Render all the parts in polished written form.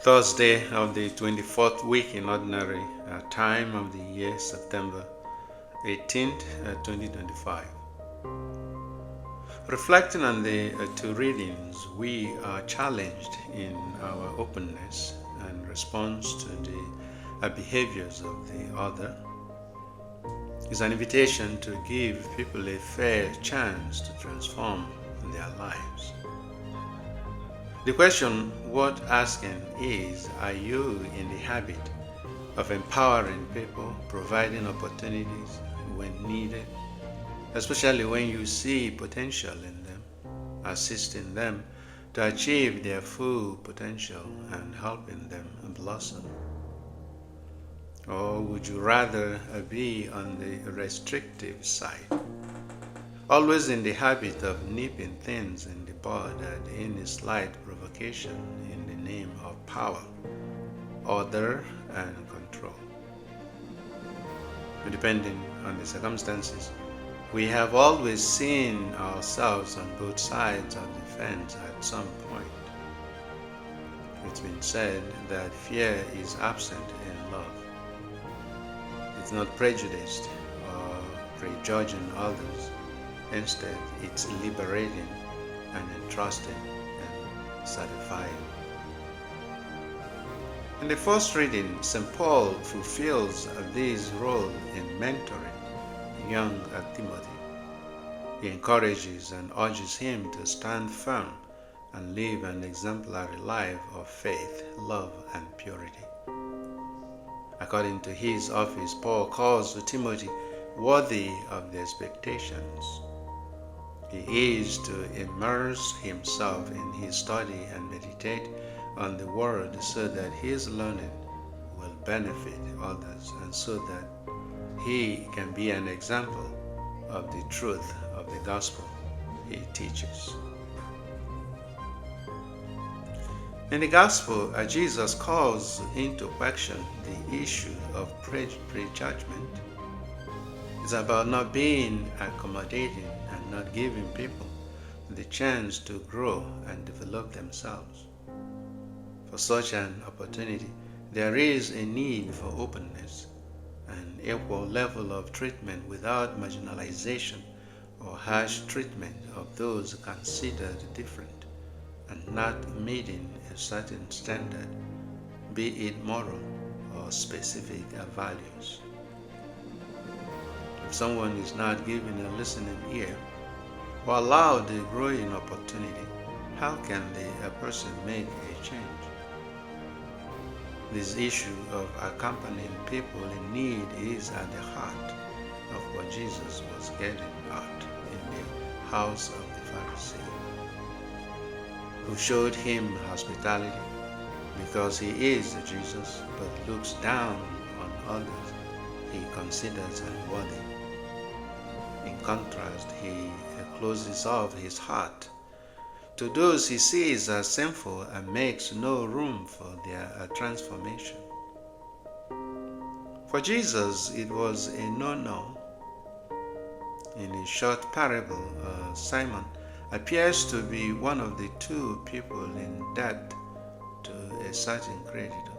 Thursday of the 24th week in ordinary time of the year, September 18th, 2025. Reflecting on the two readings, we are challenged in our openness and response to the behaviors of the other. It's an invitation to give people a fair chance to transform their lives. The question worth asking is, are you in the habit of empowering people, providing opportunities when needed, especially when you see potential in them, assisting them to achieve their full potential and helping them blossom? Or would you rather be on the restrictive side, always in the habit of nipping things in the bud at any slight provocation in the name of power, order, and control? Depending on the circumstances, we have always seen ourselves on both sides of the fence at some point. It's been said that fear is absent in love. It's not prejudiced or prejudging others. Instead, it's liberating and entrusting and satisfying. In the first reading, St. Paul fulfills this role in mentoring young Timothy. He encourages and urges him to stand firm and live an exemplary life of faith, love, and purity. According to his office, Paul calls Timothy worthy of the expectations. He is to immerse himself in his study and meditate on the Word so that his learning will benefit others and so that he can be an example of the truth of the gospel he teaches. In the gospel, Jesus calls into question the issue of prejudgment. It's about not being accommodating and not giving people the chance to grow and develop themselves. For such an opportunity, there is a need for openness, an equal level of treatment without marginalization or harsh treatment of those considered different and not meeting a certain standard, be it moral or specific values. If someone is not given a listening ear or allowed a growing opportunity, how can a person make a change? This issue of accompanying people in need is at the heart of what Jesus was getting at in the house of the Pharisee, who showed him hospitality because he is Jesus, but looks down on others he considers unworthy. In contrast, he closes off his heart to those he sees as sinful and makes no room for their transformation. For Jesus, it was a no-no. In a short parable, Simon appears to be one of the two people in debt to a certain creditor,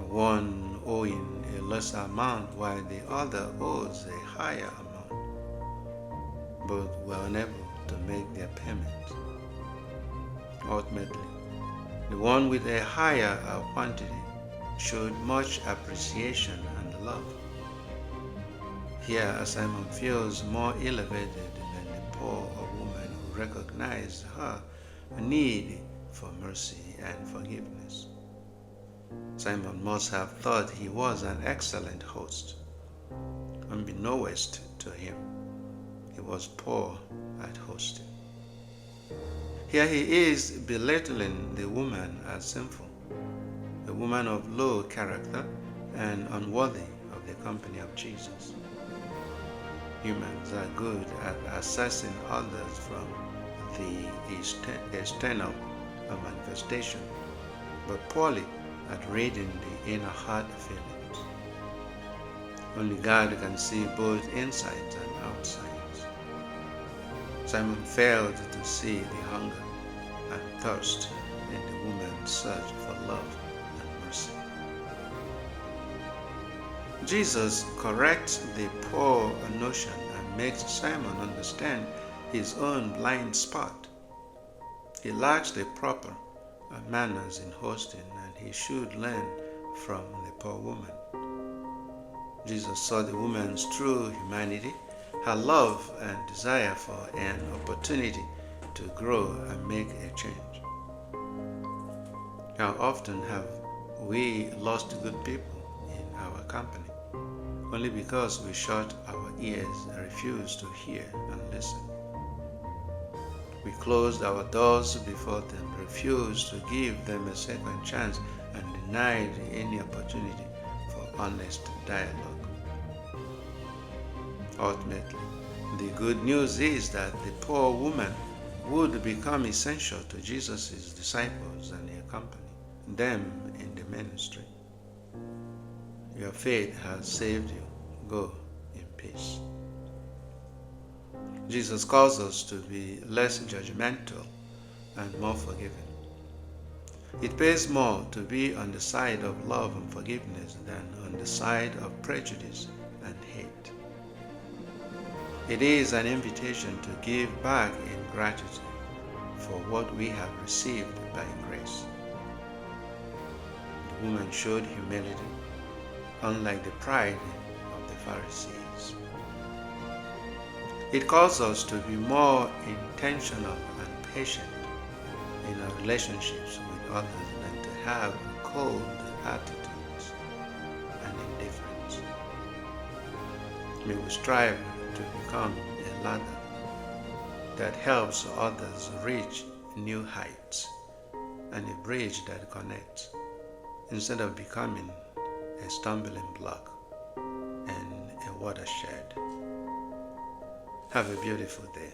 one owing a lesser amount while the other owes a higher amount. Both were unable to make their payment. Ultimately, the one with a higher quantity showed much appreciation and love. Here, Simon feels more elevated than the poor woman who recognized her need for mercy and forgiveness. Simon must have thought he was an excellent host. Unbeknownst to him, he was poor at hosting. Here he is belittling the woman as sinful, a woman of low character and unworthy of the company of Jesus. Humans are good at assessing others from the external manifestation, but poorly at reading the inner heart feelings. Only God can see both insides and outsides. Simon failed to see the hunger and thirst in the woman search for love and mercy. Jesus corrects the poor notion and makes Simon understand his own blind spot. He lacks the proper manners in hosting, and he should learn from the poor woman. Jesus saw the woman's true humanity, her love and desire for an opportunity to grow and make a change. How often have we lost good people in our company only because we shut our ears and refused to hear and listen? We closed our doors before them, refused to give them a second chance, and denied any opportunity for honest dialogue. Ultimately, the good news is that the poor woman would become essential to Jesus' disciples and accompany them in the ministry. Your faith has saved you. Go in peace. Jesus calls us to be less judgmental and more forgiving. It pays more to be on the side of love and forgiveness than on the side of prejudice and hate. It is an invitation to give back in gratitude for what we have received by grace. The woman showed humility, unlike the pride of the Pharisees. It calls us to be more intentional and patient in our relationships with others than to have cold attitudes and indifference. May we strive to become a ladder that helps others reach new heights and a bridge that connects, instead of becoming a stumbling block and a watershed. Have a beautiful day.